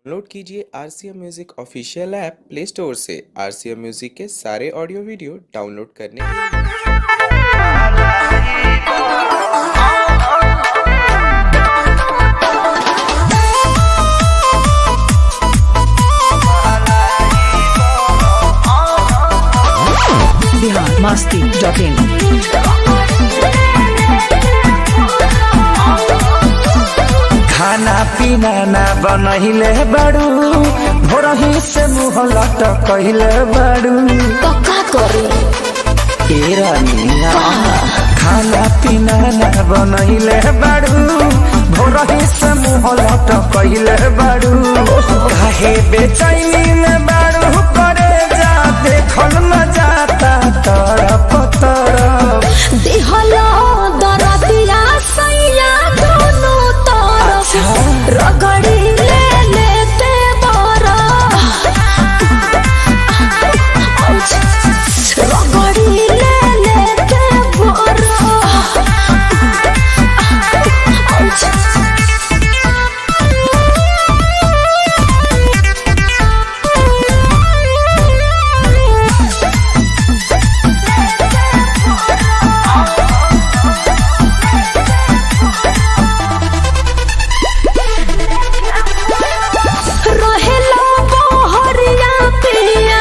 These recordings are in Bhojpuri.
डाउनलोड कीजिए RCM music official app play store से। RCM म्यूजिक के सारे ऑडियो वीडियो डाउनलोड करने के लिए biharmasti.in खाना पीना ना बनहिले बाड़ू भोरही से मुँह लटकहिले बाड़ू पक्का करी ए रानिया खाना पीना ना बनहिले बाड़ू भोरही से मुँह लटकहिले बाड़ू काहे बेचैनी में बाड़ू करे जा देखल न जाता तरफ तरफ दिहलो दरदिया सैया दोनों तरफ रगड़ी ले लेते बरा रगड़ी ले लेते बरा रहेला बहरिया पिया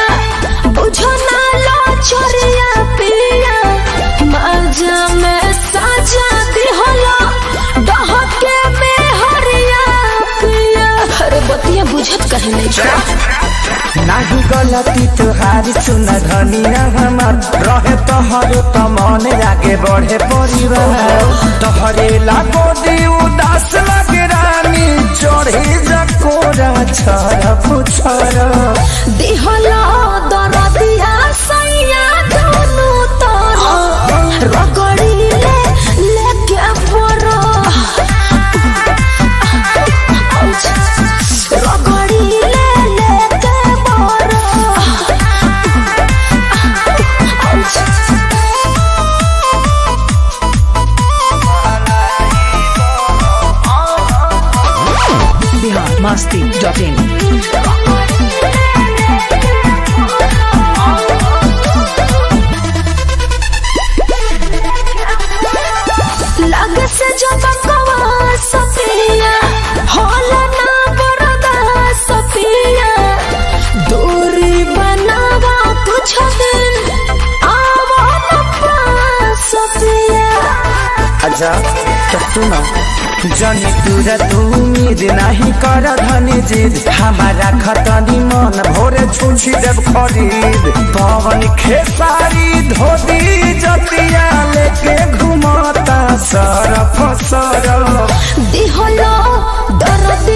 बुझो ना लो चोरिया पिया मजा में साजा दिहला डहके में हरिया पिया अरे बतिया बुझत कहे नहीं छो नाही गलती तुहारी सुन धनिया हमार रहे तोहरे तो मन आगे बढ़े परिवार तोहरे लागो दी उदास लगे रानी चढ़े जकोरा छर पुछर दिहला दरदिया सैया दोनों तरफ रगड़ी ले लेके परो रगड़ी ले लेके परो biharmasti.in लग से जो बकवा सपिया होला ना बरदा सपिया दूरी बनावा कुछ दिन आवा न पास सपिया अच्छा तो सुनो जनी तुरा तू उम्मीद नहीं कर धनी जिद हमारा खतनी मन भोरे छुछी जब खरीद पवन खेसारी धोती जतिया लेके घुमाता सरफ सरफ दिहलो दर्द